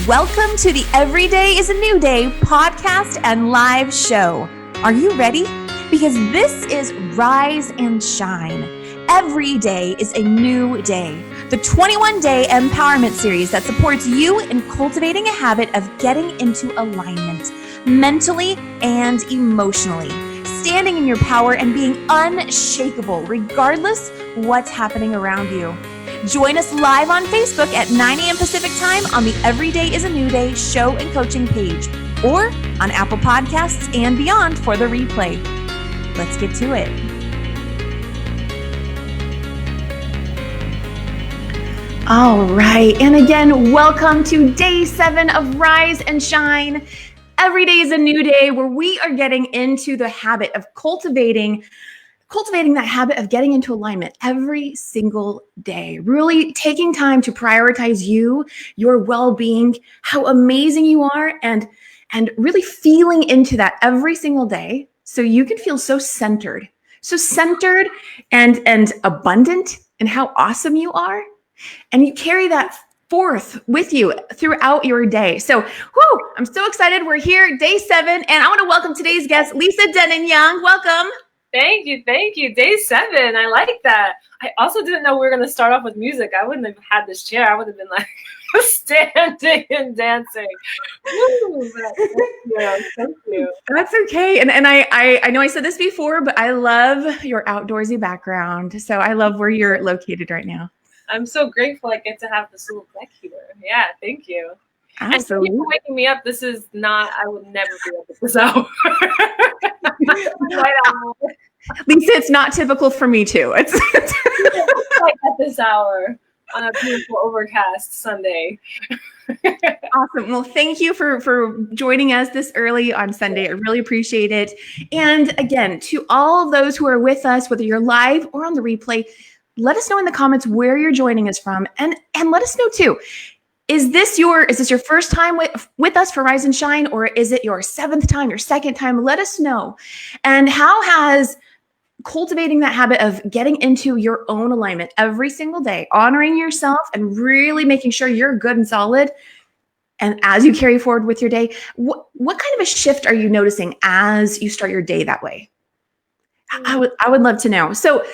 Welcome to the Every Day is a New Day podcast and live show. Are you ready? Because this is Rise and Shine. Every day is a new day. The 21-day empowerment series that supports you in cultivating a habit of getting into alignment, mentally and emotionally, standing in your power and being unshakable regardless what's happening around you. Join us live on Facebook at 9 a.m. Pacific time on the Every Day is a New Day show and coaching page, or on Apple Podcasts and beyond for the replay. Let's get to it. All right. And again, welcome to day 7 of Rise and Shine. Every day is a new day where we are getting into the habit of cultivating that habit of getting into alignment every single day, really taking time to prioritize you, your well-being, how amazing you are, and really feeling into that every single day so you can feel so centered and abundant in how awesome you are. And you carry that forth with you throughout your day. So, I'm so excited. We're here, day 7, and I want to welcome today's guest, Lisa Dennen-Young. Welcome. Thank you. Day 7. I like that. I also didn't know we were going to start off with music. I wouldn't have had this chair. I would have been like standing and dancing. Woo, thank you. That's okay. And I know I said this before, but I love your outdoorsy background. So I love where you're located right now. I'm so grateful I get to have this little deck here. Yeah, thank you. Absolutely. And thank you for waking me up. This is not, I would never be up at this hour. Right on. Lisa, it's not typical for me too. It's like at this hour on a beautiful overcast Sunday. Awesome. Well, thank you for joining us this early on Sunday. I really appreciate it. And again, to all of those who are with us, whether you're live or on the replay, let us know in the comments where you're joining us from, and let us know too. Is this your first time with us for Rise and Shine, or is it your 7th time, your 2nd time? Let us know. And how has cultivating that habit of getting into your own alignment every single day, honoring yourself and really making sure you're good and solid, and as you carry forward with your day, what kind of a shift are you noticing as you start your day that way? I would love to know. So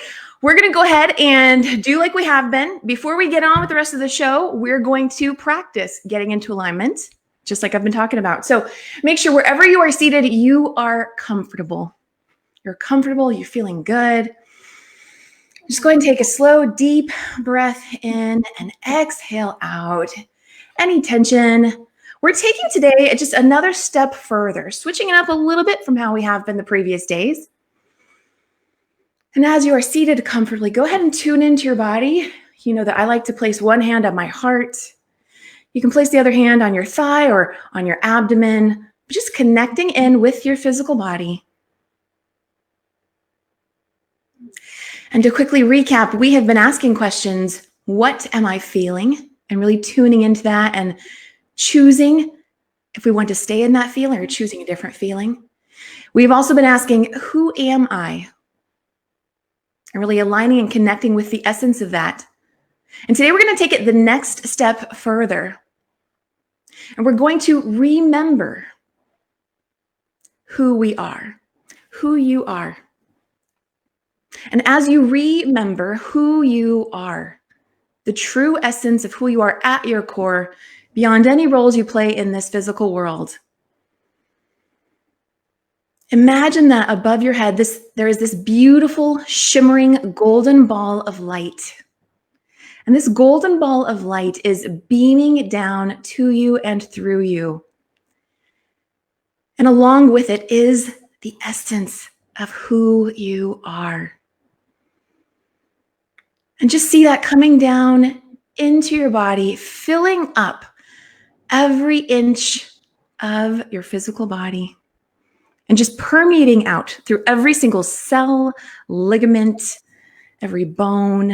we're going to go ahead and do like we have been. Before we get on with the rest of the show, we're going to practice getting into alignment, just like I've been talking about. So make sure wherever you are seated, you are comfortable. You're comfortable. You're feeling good. Just go ahead and take a slow, deep breath in and exhale out any tension. We're taking today just another step further, switching it up a little bit from how we have been the previous days. And as you are seated comfortably, go ahead and tune into your body. You know that I like to place one hand on my heart. You can place the other hand on your thigh or on your abdomen, just connecting in with your physical body. And to quickly recap, we have been asking questions, what am I feeling? And really tuning into that and choosing if we want to stay in that feeling or choosing a different feeling. We've also been asking, who am I? And really aligning and connecting with the essence of that. And today we're going to take it the next step further. And we're going to remember who we are, who you are. And as you remember who you are, the true essence of who you are at your core, beyond any roles you play in this physical world, imagine that above your head, there is this beautiful, shimmering golden ball of light. And this golden ball of light is beaming down to you and through you. And along with it is the essence of who you are. And just see that coming down into your body, filling up every inch of your physical body. And just permeating out through every single cell, ligament, every bone.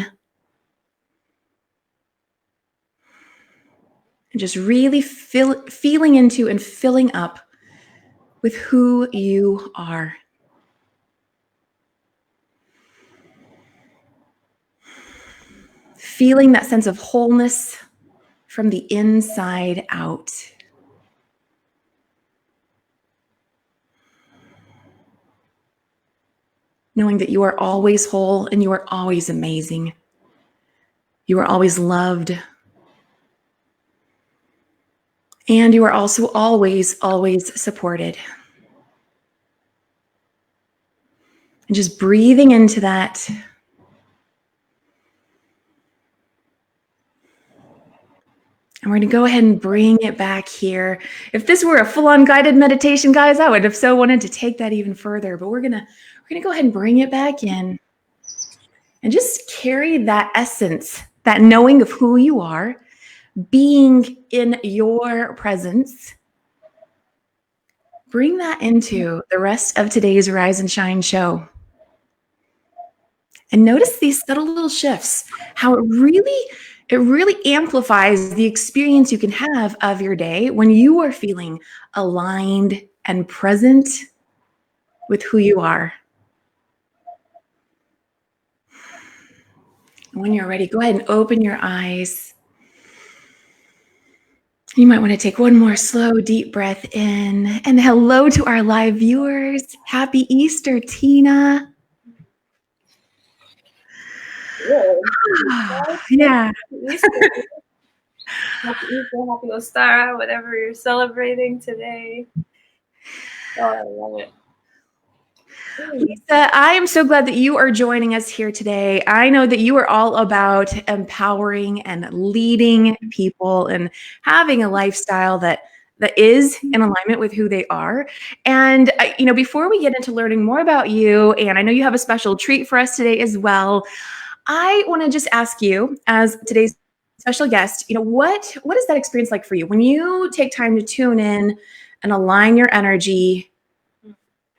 And just really feeling into and filling up with who you are. Feeling that sense of wholeness, from the inside out. Knowing that you are always whole and you are always amazing. You are always loved. And you are also always, always supported. And just breathing into that. And we're going to go ahead and bring it back here. If this were a full-on guided meditation, guys, I would have so wanted to take that even further. But we're gonna go ahead and bring it back in. And just carry that essence, that knowing of who you are, being in your presence. Bring that into the rest of today's Rise and Shine show. And notice these subtle little shifts, how it really amplifies the experience you can have of your day when you are feeling aligned and present with who you are. When you're ready, go ahead and open your eyes. You might want to take one more slow, deep breath in. And hello to our live viewers. Happy Easter, Tina. Yeah. Happy Easter. Happy Easter, happy Ostara, whatever you're celebrating today. Oh, I love it. Lisa, I am so glad that you are joining us here today. I know that you are all about empowering and leading people and having a lifestyle that is in alignment with who they are. And before we get into learning more about you, and I know you have a special treat for us today as well, I want to just ask you, as today's special guest, what is that experience like for you when you take time to tune in and align your energy,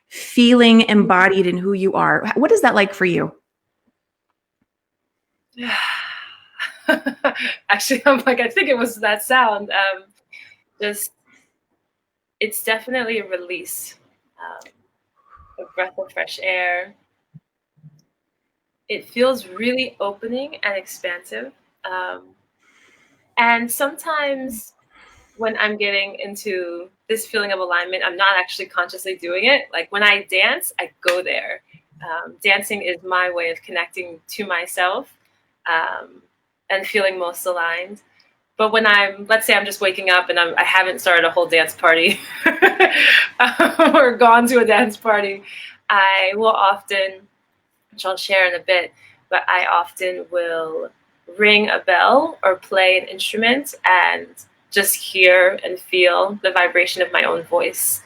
feeling embodied in who you are? What is that like for you? Actually, I'm like, I think it was that sound. It's definitely a release, a breath of fresh air. It feels really opening and expansive. And sometimes when I'm getting into this feeling of alignment, I'm not actually consciously doing it. Like when I dance, I go there. Dancing is my way of connecting to myself and feeling most aligned. But when let's say I'm just waking up and I haven't started a whole dance party or gone to a dance party, I will often, which I'll share in a bit, but I often will ring a bell or play an instrument and just hear and feel the vibration of my own voice.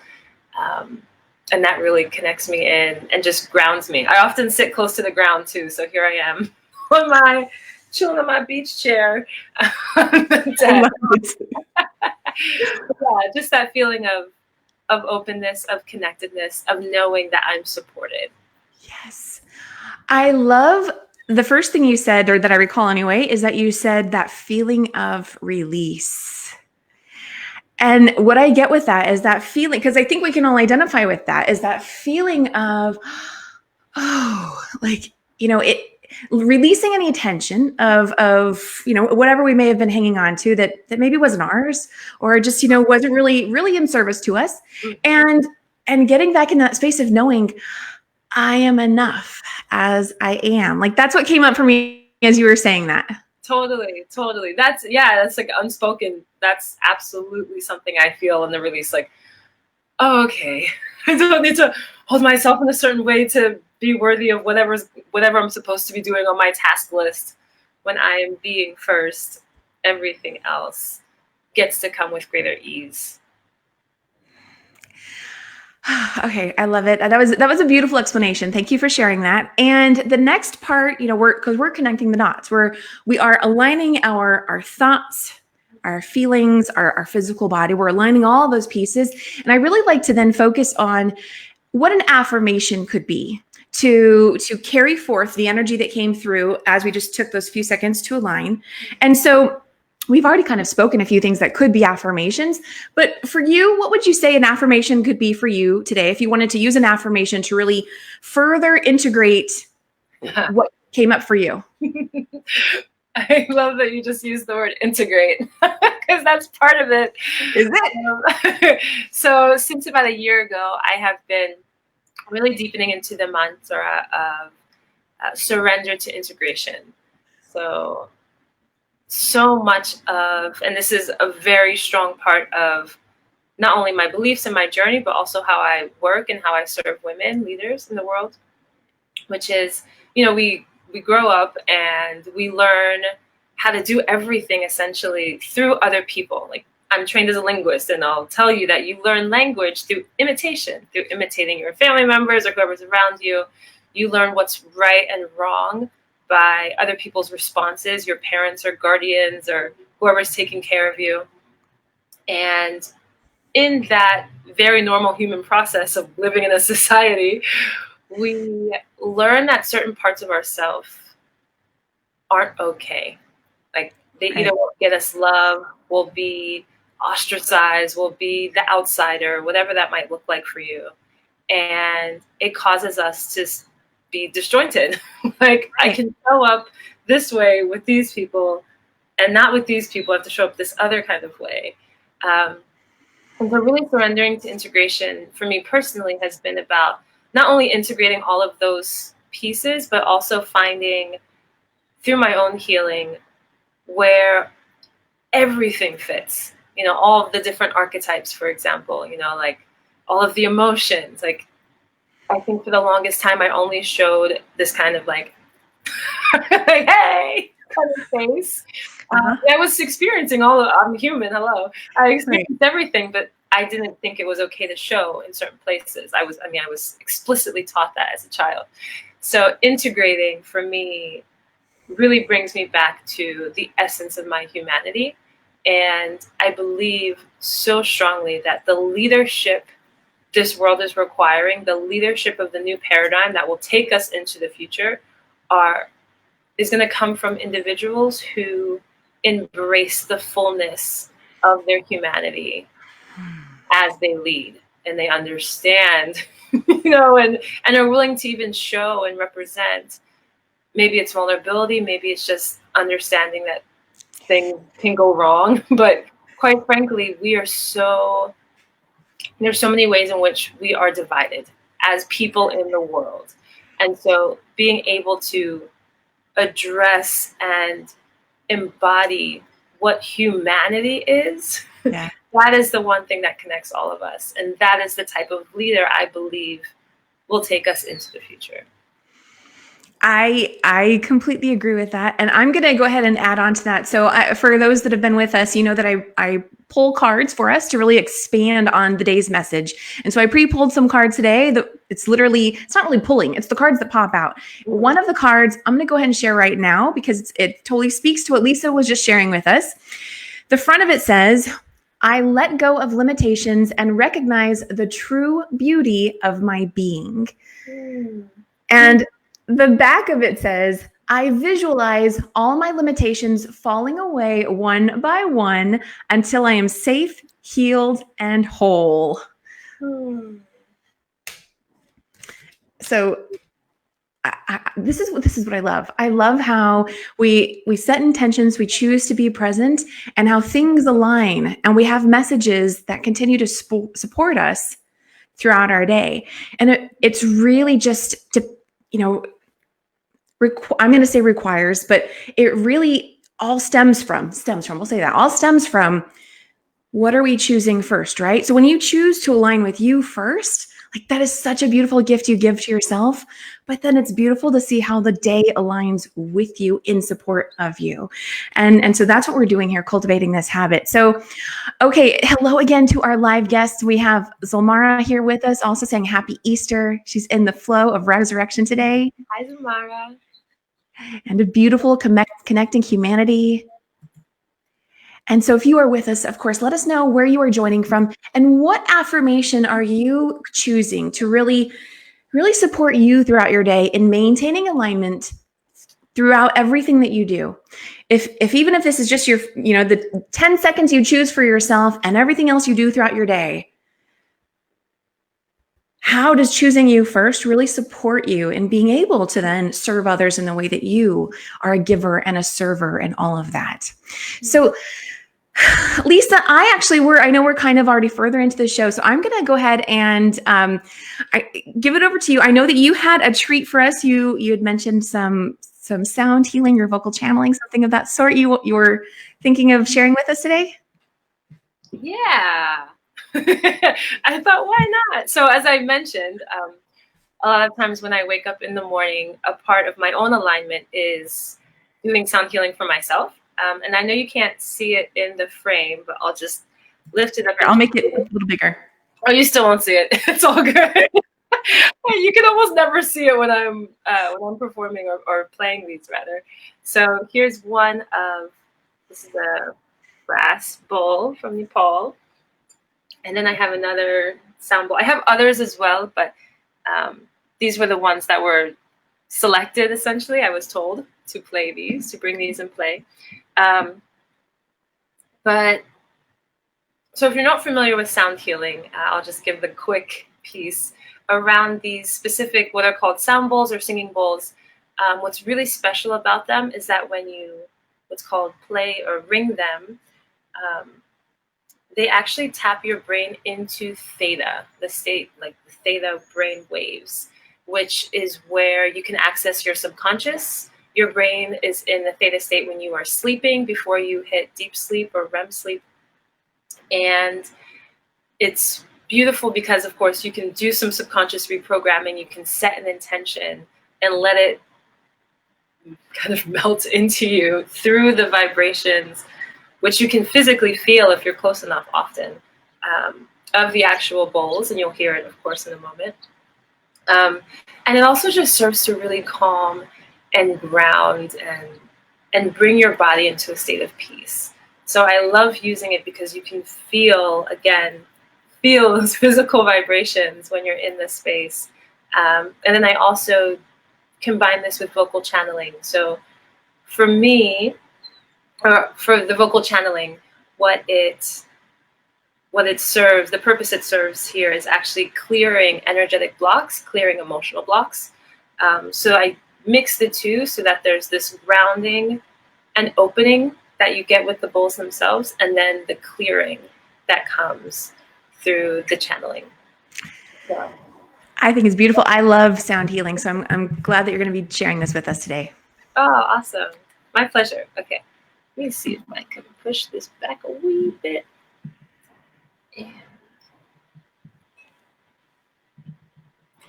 And that really connects me in and just grounds me. I often sit close to the ground too. So here I am chilling on my beach chair. Yeah, just that feeling of openness, of connectedness, of knowing that I'm supported. Yes. I love the first thing you said, or that I recall anyway, is that you said that feeling of release. And what I get with that is that feeling, because I think we can all identify with that, is that feeling of, releasing any tension of whatever we may have been hanging on to that maybe wasn't ours, or just wasn't really in service to us, and getting back in that space of knowing I am enough as I am. Like that's what came up for me as you were saying that. Totally. That's like unspoken. That's absolutely something I feel in the release. Like, oh, okay, I don't need to hold myself in a certain way to be worthy of whatever I'm supposed to be doing on my task list. When I am being first, everything else gets to come with greater ease. Okay, I love it. That was a beautiful explanation. Thank you for sharing that. And the next part, we're connecting the dots. We are aligning our thoughts, our feelings, our physical body. We're aligning all those pieces. And I really like to then focus on what an affirmation could be to carry forth the energy that came through as we just took those few seconds to align. And so we've already kind of spoken a few things that could be affirmations, but for you, what would you say an affirmation could be for you today if you wanted to use an affirmation to really further integrate what came up for you? I love that you just used the word integrate because that's part of it. Is it? So since about a year ago, I have been really deepening into the mantra of surrender to integration. So much of, and this is a very strong part of not only my beliefs and my journey, but also how I work and how I serve women leaders in the world, which is, we grow up and we learn how to do everything essentially through other people. Like, I'm trained as a linguist, and I'll tell you that you learn language through imitation, through imitating your family members or whoever's around you. You learn what's right and wrong by other people's responses, your parents or guardians or whoever's taking care of you. And in that very normal human process of living in a society, we learn that certain parts of ourselves aren't okay. Like, they either won't get us love, will be ostracized, will be the outsider, whatever that might look like for you. And it causes us to be disjointed. Like, I can show up this way with these people and not with these people. I have to show up this other kind of way. And so really surrendering to integration for me personally has been about not only integrating all of those pieces, but also finding through my own healing where everything fits, all of the different archetypes, for example, like all of the emotions. Like, I think for the longest time, I only showed this kind of like, like, hey, kind of face. I was experiencing I'm human, hello. I experienced everything, but I didn't think it was okay to show in certain places. I was explicitly taught that as a child. So integrating for me really brings me back to the essence of my humanity. And I believe so strongly that the leadership this world is requiring, the leadership of the new paradigm that will take us into the future, is going to come from individuals who embrace the fullness of their humanity as they lead, and they understand, and are willing to even show and represent. Maybe it's vulnerability, maybe it's just understanding that things can go wrong, but quite frankly, there's so many ways in which we are divided as people in the world. And so being able to address and embody what humanity is, that is the one thing that connects all of us. And that is the type of leader I believe will take us into the future. I completely agree with that. And I'm going to go ahead and add on to that. So for those that have been with us, that I pull cards for us to really expand on the day's message. And so I pre-pulled some cards today. It's not really pulling. It's the cards that pop out. One of the cards I'm going to go ahead and share right now because it totally speaks to what Lisa was just sharing with us. The front of it says, I let go of limitations and recognize the true beauty of my being. And the back of it says, I visualize all my limitations falling away one by one until I am safe, healed, and whole. So this is what I love. I love how we set intentions, we choose to be present, and how things align, and we have messages that continue to support us throughout our day. And it's really just to, I'm going to say requires, but it really all stems from, we'll say that, all stems from what are we choosing first, right? So when you choose to align with you first, like that is such a beautiful gift you give to yourself, but then it's beautiful to see how the day aligns with you in support of you. And so that's what we're doing here, cultivating this habit. So, okay, hello again to our live guests. We have Zulmara here with us, also saying happy Easter. She's in the flow of resurrection today. Hi, Zulmara. And a beautiful connecting humanity. And so if you are with us, of course, let us know where you are joining from and what affirmation are you choosing to really, really support you throughout your day in maintaining alignment throughout everything that you do. If even if this is just your, the 10 seconds you choose for yourself and everything else you do throughout your day, how does choosing you first really support you in being able to then serve others in the way that you are a giver and a server and all of that? So, Lisa, I know we're kind of already further into the show, so I'm going to go ahead and give it over to you. I know that you had a treat for us. You had mentioned some sound healing or vocal channeling, something of that sort. You were thinking of sharing with us today? Yeah. I thought, why not? So as I mentioned, a lot of times when I wake up in the morning, a part of my own alignment is doing sound healing for myself. And I know you can't see it in the frame, but I'll just lift it up. I'll make it a little bigger. Oh, you still won't see it. It's all good. You can almost never see it when I'm performing or playing these rather. So here's one of, this is a brass bowl from Nepal. And then I have another sound bowl. I have others as well, but these were the ones that were selected, essentially. I was told to play these, to bring these and play. But so if you're not familiar with sound healing, I'll just give the quick piece around these specific, what are called sound bowls or singing bowls. What's really special about them is that when you, what's called play or ring them, they actually tap your brain into theta, the state, like the theta brain waves, which is where you can access your subconscious. Your brain is in the theta state when you are sleeping, before you hit deep sleep or REM sleep. And it's beautiful because, of course, you can do some subconscious reprogramming. You can set an intention and let it kind of melt into you through the vibrations, which you can physically feel if you're close enough often, of the actual bowls, and you'll hear it, of course, in a moment. And it also just serves to really calm and ground and bring your body into a state of peace. So I love using it because you can feel those physical vibrations when you're in this space. And then I also combine this with vocal channeling. So for me, or for the vocal channeling, what it serves, the purpose it serves here is actually clearing energetic blocks, clearing emotional blocks. So I mix the two so that there's this grounding and opening that you get with the bowls themselves, and then the clearing that comes through the channeling. So. I think it's beautiful. I love sound healing, so I'm glad that you're going to be sharing this with us today. Oh, awesome. My pleasure. Okay. Let me see if I can push this back a wee bit. And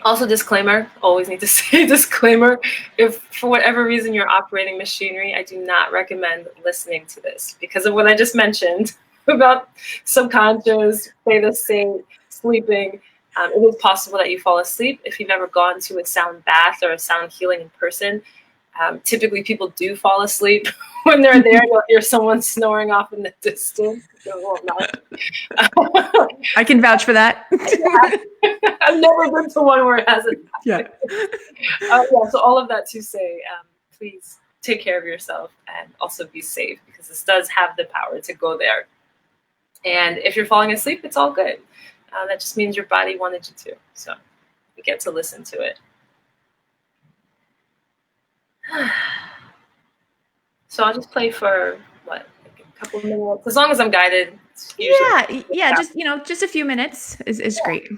also, disclaimer, always need to say disclaimer. If for whatever reason you're operating machinery, I do not recommend listening to this because of what I just mentioned about subconscious, theta state, sleeping. It is possible that you fall asleep. If you've ever gone to a sound bath or a sound healing in person, typically people do fall asleep when they're there. You'll hear someone snoring off in the distance. I can vouch for that. I've never been to one where it hasn't. Yeah. So all of that to say, please take care of yourself and also be safe, because this does have the power to go there. And if you're falling asleep, it's all good. That just means your body wanted you to. So you get to listen to it. So I'll just play for like a couple of minutes, as long as I'm guided. Yeah. Just a few minutes is great.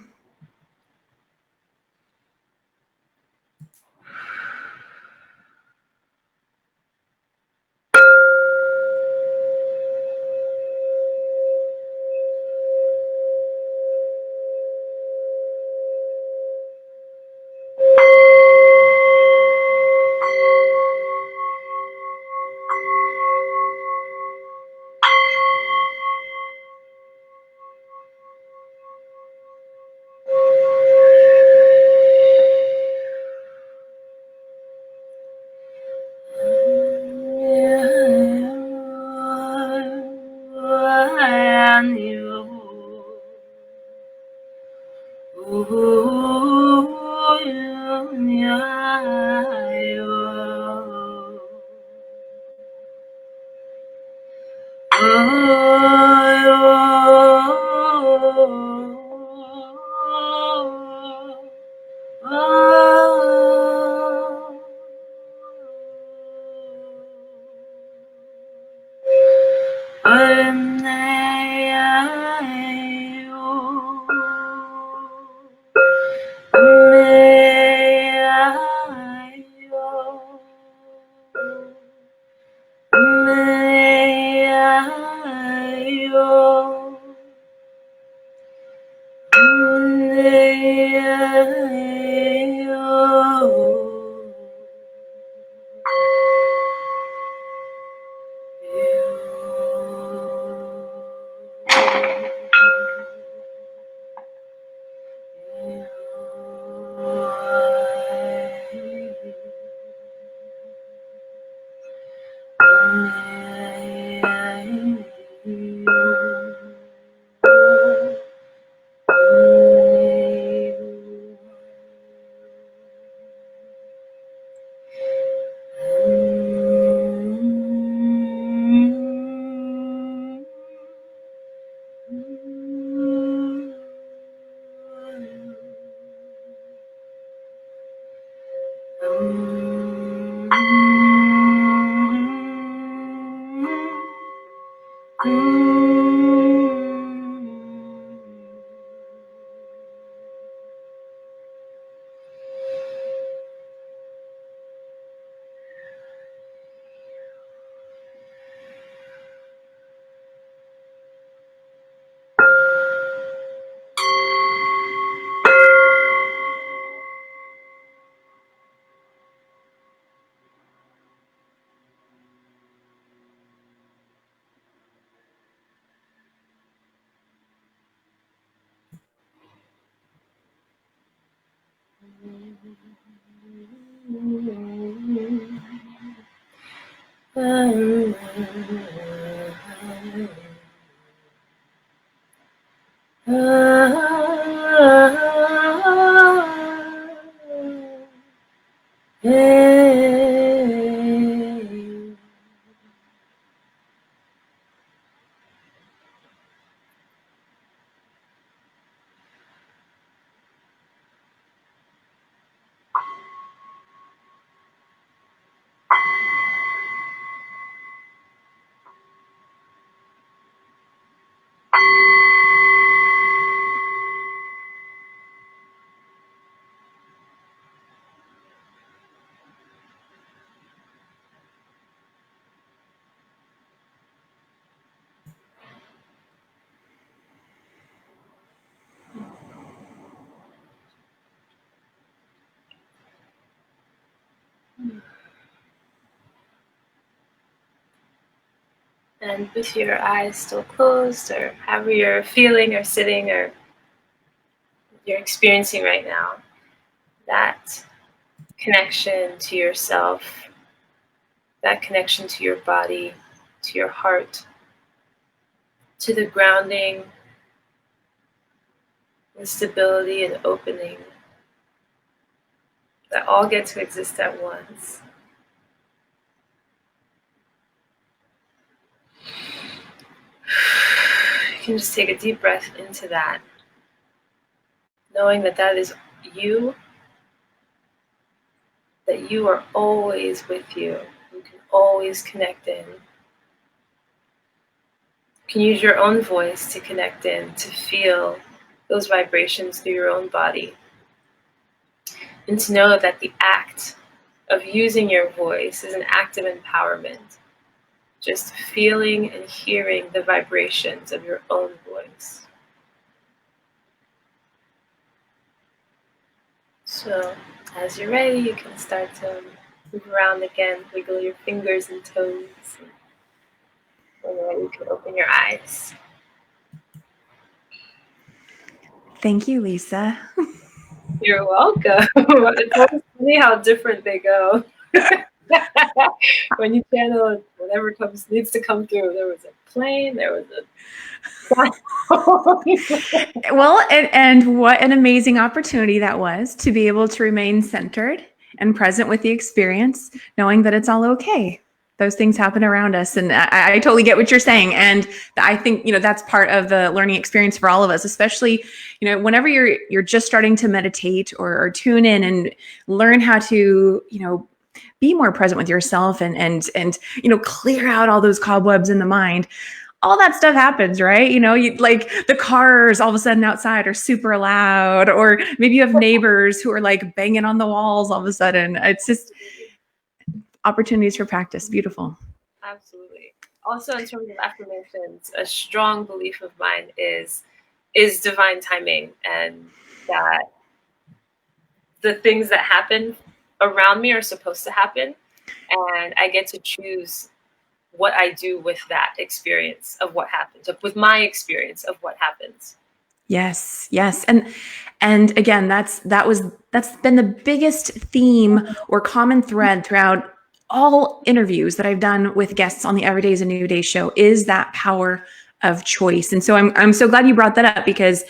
And with your eyes still closed, or however you're feeling or sitting or you're experiencing right now, that connection to yourself, that connection to your body, to your heart, to the grounding, the stability and opening that all get to exist at once. You can just take a deep breath into that, knowing that that is you, that you are always with you. You can always connect in. You can use your own voice to connect in, to feel those vibrations through your own body. And to know that the act of using your voice is an act of empowerment. Just feeling and hearing the vibrations of your own voice. So, as you're ready, you can start to move around again, wiggle your fingers and toes. When you're ready, you can open your eyes. Thank you, Lisa. You're welcome. It's always funny how different they go. When you channel, whatever needs to come through. There was a plane, there was a well, and what an amazing opportunity that was to be able to remain centered and present with the experience, knowing that it's all okay. Those things happen around us. And I totally get what you're saying. And I think, that's part of the learning experience for all of us, especially, whenever you're just starting to meditate or tune in and learn how to, be more present with yourself and clear out all those cobwebs in the mind. All that stuff happens, right? Like the cars all of a sudden outside are super loud, or maybe you have neighbors who are like banging on the walls all of a sudden. It's just opportunities for practice. Beautiful. Absolutely. Also, in terms of affirmations, a strong belief of mine is divine timing and that the things that happen around me are supposed to happen, and I get to choose what I do with that experience of what happens, with my experience of what happens. Yes, yes. And again, that's been the biggest theme or common thread throughout all interviews that I've done with guests on the Every Day is a New Day show, is that power of choice. And so I'm so glad you brought that up, because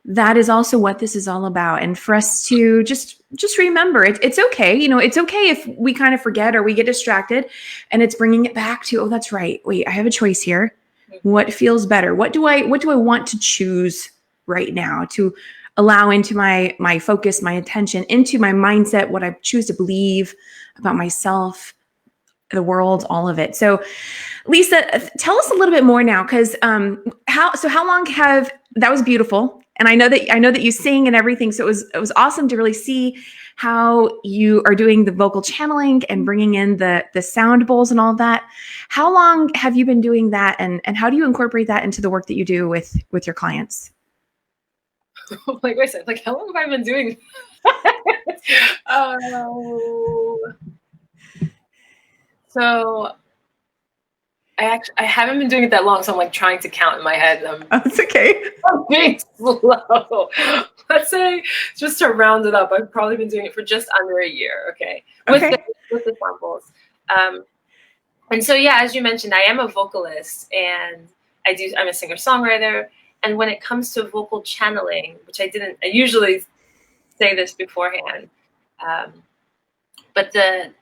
that is also what this is all about. And for us to just remember it's okay. You know, it's okay if we kind of forget or we get distracted, and it's bringing it back to, oh, that's right. Wait, I have a choice here. What feels better? What do I want to choose right now to allow into my focus, my attention, into my mindset, what I choose to believe about myself, the world, all of it. So Lisa, tell us a little bit more now, because how long have, that was beautiful. And I know that you sing and everything. So it was awesome to really see how you are doing the vocal channeling and bringing in the sound bowls and all of that. How long have you been doing that, and how do you incorporate that into the work that you do with your clients? Like I said, like, how long have I been doing? So I haven't been doing it that long, so I'm like trying to count in my head. It's okay. I'm being slow. Let's say, just to round it up, I've probably been doing it for just under a year. Okay. With the samples. And so, yeah, as you mentioned, I am a vocalist, and I'm a singer-songwriter. And when it comes to vocal channeling, which I usually say this beforehand, but the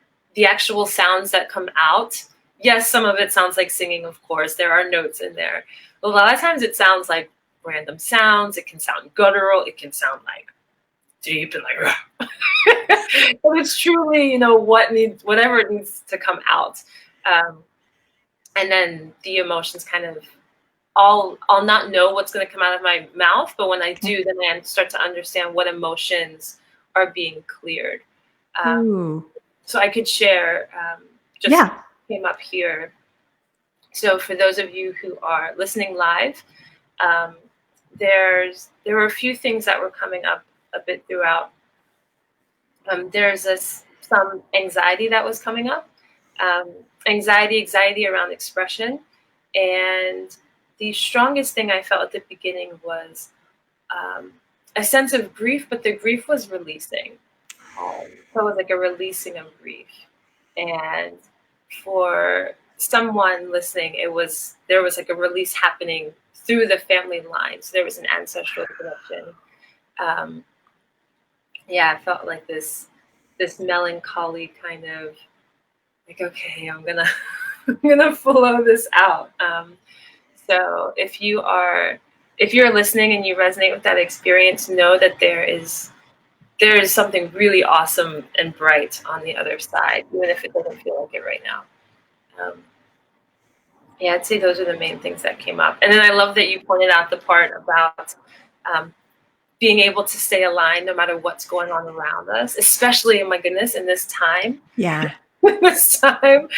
actual sounds that come out, yes, some of it sounds like singing, of course. There are notes in there. But a lot of times it sounds like random sounds. It can sound guttural. It can sound like deep and like, but it's truly, you know, whatever it needs to come out. And then the emotions kind of, I'll not know what's going to come out of my mouth, but when I do, then I start to understand what emotions are being cleared. So I could share, came up here. So for those of you who are listening live, there were a few things that were coming up a bit throughout. There's some anxiety that was coming up, anxiety around expression. And the strongest thing I felt at the beginning was a sense of grief, but the grief was releasing. So it was like a releasing of grief. And for someone listening, there was like a release happening through the family line. So there was an ancestral connection. I felt like this melancholy kind of like, okay, I'm gonna follow this out. So if you're listening and you resonate with that experience, know that there is something really awesome and bright on the other side, even if it doesn't feel like it right now. I'd say those are the main things that came up. And then I love that you pointed out the part about being able to stay aligned no matter what's going on around us, especially, oh my goodness, in this time. Yeah. This time,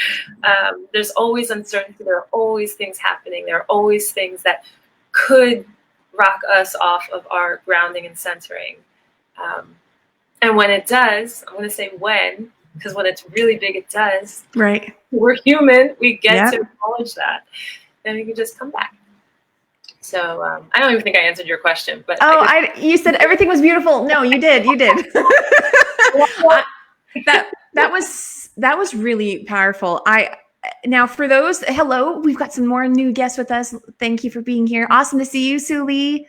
there's always uncertainty. There are always things happening. There are always things that could rock us off of our grounding and centering. And when it does, I'm going to say when, because when it's really big, it does. Right. We're human. We get to acknowledge that. Then we can just come back. So I don't even think I answered your question. But you said everything was beautiful. No, you did. You did. That was really powerful. Now for those, hello, we've got some more new guests with us. Thank you for being here. Awesome to see you, Suli.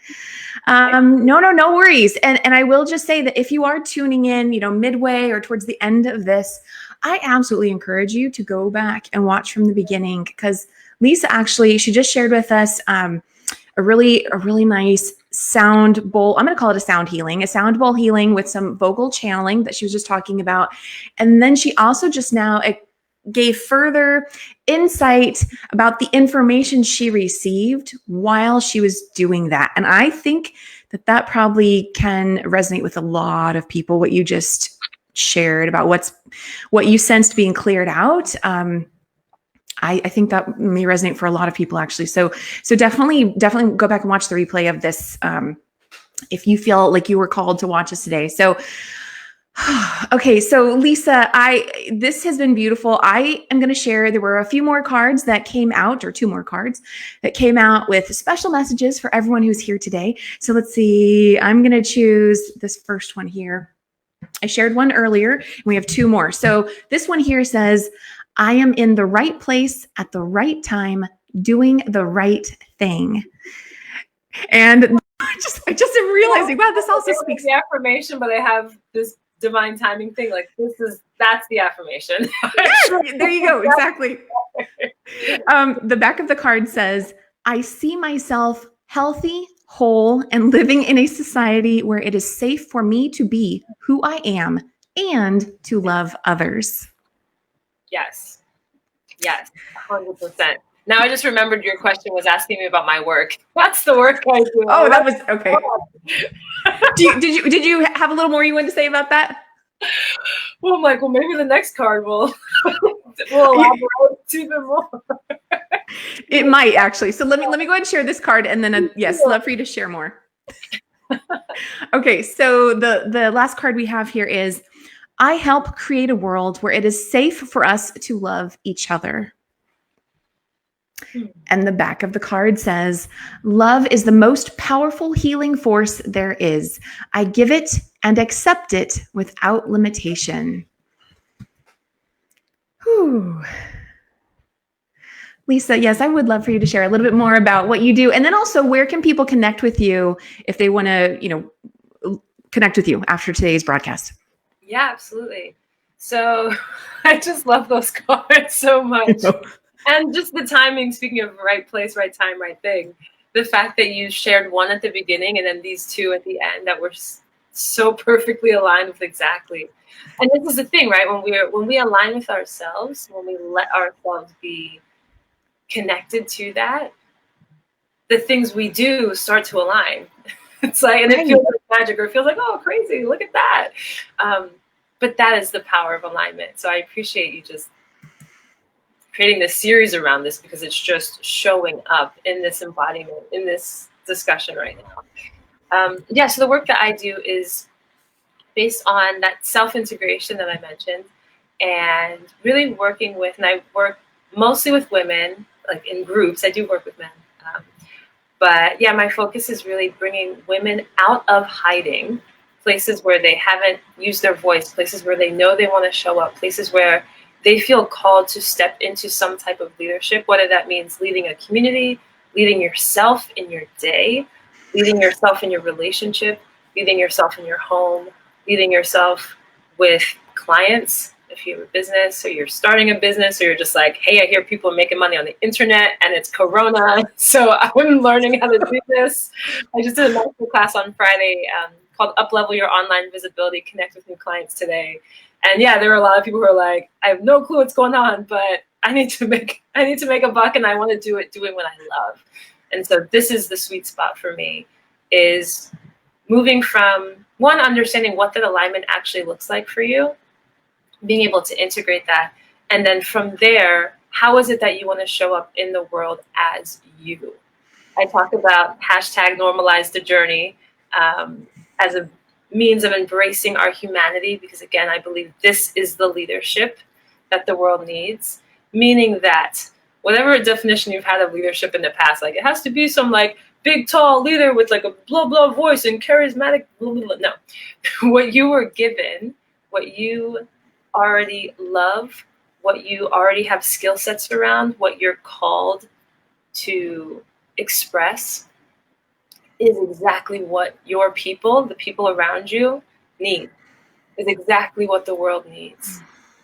No worries. And I will just say that if you are tuning in, midway or towards the end of this, I absolutely encourage you to go back and watch from the beginning, because Lisa she just shared with us a really nice sound bowl. I'm going to call it a sound bowl healing with some vocal channeling that she was just talking about. And then she also just now gave further insight about the information she received while she was doing that. And I think that probably can resonate with a lot of people, what you just shared about what you sensed being cleared out. I think that may resonate for a lot of people, actually. So definitely go back and watch the replay of this if you feel like you were called to watch us today. So, okay. So Lisa, this has been beautiful. I am going to share, there were a few more cards that came out, or two more cards that came out with special messages for everyone who's here today. So let's see, I'm going to choose this first one here. I shared one earlier and we have two more. So this one here says, I am in the right place at the right time, doing the right thing. And I just am realizing, wow, this also speaks. The affirmation, but I have this divine timing thing. Like that's the affirmation. Yes, there you go. Exactly. The back of the card says, I see myself healthy, whole, and living in a society where it is safe for me to be who I am and to love others. Yes. Yes. 100%. Now I just remembered your question was asking me about my work. That's the work I do. Oh, that was okay. Did you have a little more you wanted to say about that? Well, I'm like, well, maybe the next card will elaborate even more. It might actually. So let me go ahead and share this card, and then yes, love for you to share more. Okay, so the last card we have here is, I help create a world where it is safe for us to love each other. And the back of the card says, love is the most powerful healing force there is. I give it and accept it without limitation. Whew. Lisa, yes, I would love for you to share a little bit more about what you do. And then also, where can people connect with you if they want to, connect with you after today's broadcast? Yeah, absolutely. So I just love those cards so much. And just the timing, speaking of right place, right time, right thing, the fact that you shared one at the beginning and then these two at the end that were so perfectly aligned with exactly. And this is the thing, right? When we align with ourselves, when we let ourselves be connected to that, the things we do start to align. It's like, and it feels like magic, or it feels like, oh, crazy, look at that. But that is the power of alignment. So I appreciate you just creating this series around this, because it's just showing up in this embodiment, in this discussion right now. So the work that I do is based on that self-integration that I mentioned, and really working with, and I work mostly with women, like in groups. I do work with men. But yeah, my focus is really bringing women out of hiding, places where they haven't used their voice, places where they know they want to show up, places where they feel called to step into some type of leadership, whether that means leading a community, leading yourself in your day, leading yourself in your relationship, leading yourself in your home, leading yourself with clients. If you have a business, or you're starting a business, or you're just like, hey, I hear people making money on the internet and it's Corona, so I'm learning how to do this. I just did a master class on Friday called Up-Level Your Online Visibility, Connect with New Clients Today. And yeah, there were a lot of people who are like, I have no clue what's going on, but I need to make a buck, and I want to do it what I love. And so this is the sweet spot for me, is moving from one, understanding what that alignment actually looks like for you, being able to integrate that. And then from there, how is it that you want to show up in the world as you? I talk about #normalize the journey as a means of embracing our humanity, because again, I believe this is the leadership that the world needs, meaning that whatever definition you've had of leadership in the past, like it has to be some like big, tall leader with like a blah, blah voice and charismatic, blah, blah, blah. No, what you were given, what you already love, what you already have skill sets around, what you're called to express, is exactly what your people, the people around you, need. Is exactly what the world needs.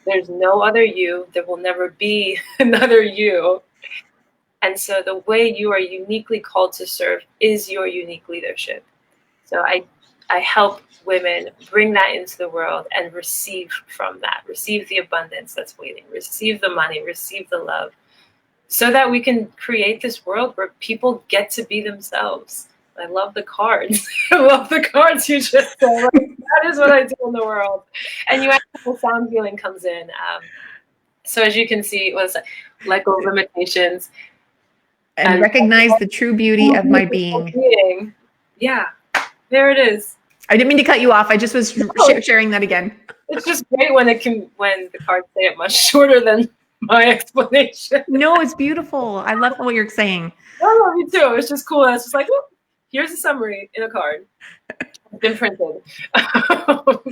There's no other you. There will never be another you. And so the way you are uniquely called to serve is your unique leadership. So I help women bring that into the world and receive from that, receive the abundance that's waiting, receive the money, receive the love, so that we can create this world where people get to be themselves. I love the cards. I love the cards you just said. Like, that is what I do in the world. And you ask how sound healing comes in. So as you can see, it was let go of limitations. And recognize the true beauty of my being. Yeah. There it is. I didn't mean to cut you off. I just was sharing that again. It's just great when the cards say it much shorter than my explanation. No, it's beautiful. I love what you're saying. Oh, me too. It's just cool. It's just like, oh, here's a summary in a card. It's been printed.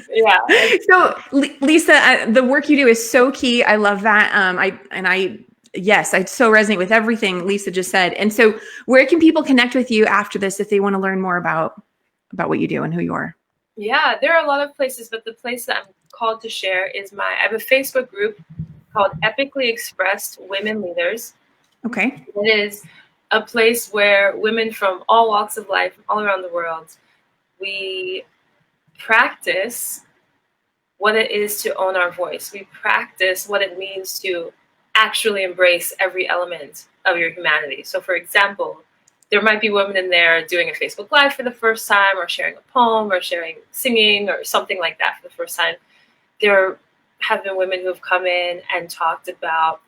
Yeah. So Lisa, the work you do is so key. I love that. Yes, I so resonate with everything Lisa just said. And so where can people connect with you after this if they want to learn more about what you do and who you are? Yeah, there are a lot of places, but the place that I'm called to share is I have a Facebook group called Epically Expressed Women Leaders. Okay. It is a place where women from all walks of life, all around the world, we practice what it is to own our voice. We practice what it means to actually embrace every element of your humanity. So for example, there might be women in there doing a Facebook Live for the first time, or sharing a poem, or singing, or something like that for the first time. There have been women who have come in and talked about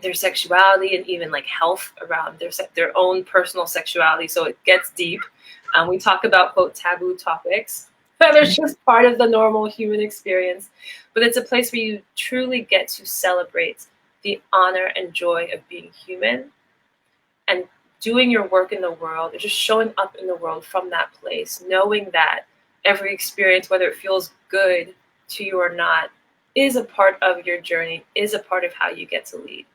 their sexuality and even like health around their own personal sexuality. So it gets deep. We talk about, quote, taboo topics that are just part of the normal human experience. But it's a place where you truly get to celebrate the honor and joy of being human and doing your work in the world, or just showing up in the world from that place, knowing that every experience, whether it feels good to you or not, is a part of your journey, is a part of how you get to lead.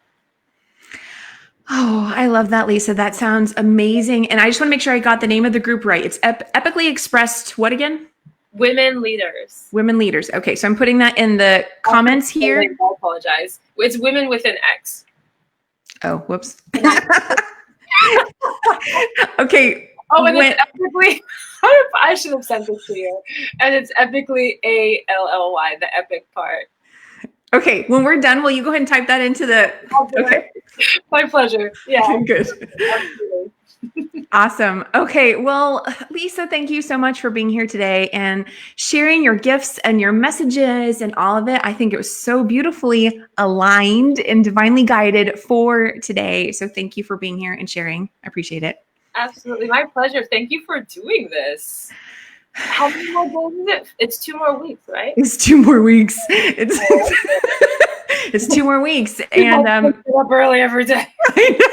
Oh, I love that, Lisa. That sounds amazing. And I just want to make sure I got the name of the group right. It's Epically Expressed, what again? Women Leaders. Women Leaders. Okay, so I'm putting that in the comments here. I apologize. It's women with an X. Oh, whoops. Okay. Oh, and it's epically, I should have sent this to you. And it's epically ALLY, the epic part. Okay, when we're done, will you go ahead and type that into the... Okay. My pleasure. Yeah. Good. Absolutely. Awesome. Okay. Well, Lisa, thank you so much for being here today and sharing your gifts and your messages and all of it. I think it was so beautifully aligned and divinely guided for today. So thank you for being here and sharing. I appreciate it. Absolutely. My pleasure. Thank you for doing this. How many more days is it? It's 2 more weeks, right? It's 2 more weeks. It's 2 more weeks. And get up early every day. I know.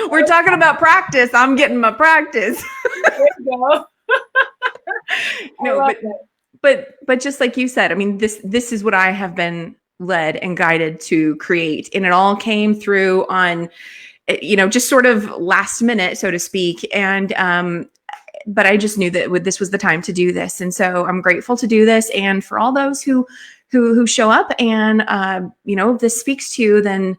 We're talking about practice. I'm getting my practice. There you go. No, but just like you said, I mean, this is what I have been led and guided to create. And it all came through on, just sort of last minute, so to speak. And, but I just knew that this was the time to do this. And so I'm grateful to do this. And for all those who show up and, if this speaks to you, then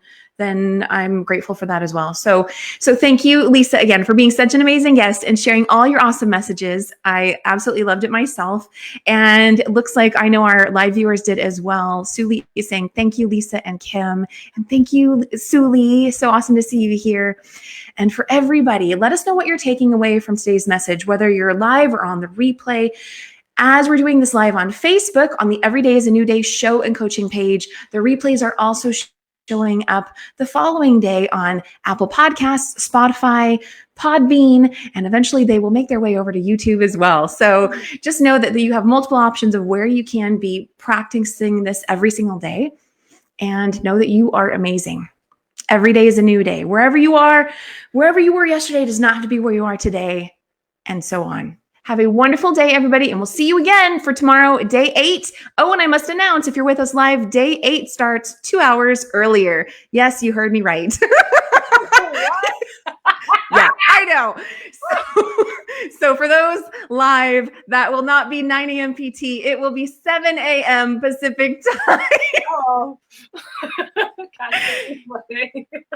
I'm grateful for that as well. So thank you, Lisa, again, for being such an amazing guest and sharing all your awesome messages. I absolutely loved it myself. And it looks like I know our live viewers did as well. Sue Lee is saying, thank you, Lisa and Kim. And thank you, Sue Lee. So awesome to see you here. And for everybody, let us know what you're taking away from today's message, whether you're live or on the replay. As we're doing this live on Facebook, on the Every Day is a New Day show and coaching page, the replays are also showing up the following day on Apple Podcasts, Spotify, Podbean, and eventually they will make their way over to YouTube as well. So just know that you have multiple options of where you can be practicing this every single day, and know that you are amazing. Every day is a new day. Wherever you were yesterday does not have to be where you are today, and so on. Have a wonderful day, everybody, and we'll see you again for tomorrow, day 8. Oh, and I must announce, if you're with us live, day 8 starts 2 hours earlier. Yes, you heard me right. Yeah, I know. So for those live, that will not be 9 a.m. PT. It will be 7 a.m. Pacific time. Oh.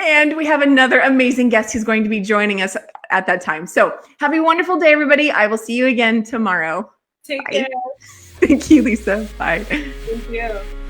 And we have another amazing guest who's going to be joining us at that time. So have a wonderful day, everybody. I will see you again tomorrow. Take Bye. care. Thank you, Lisa. Bye. Thank you.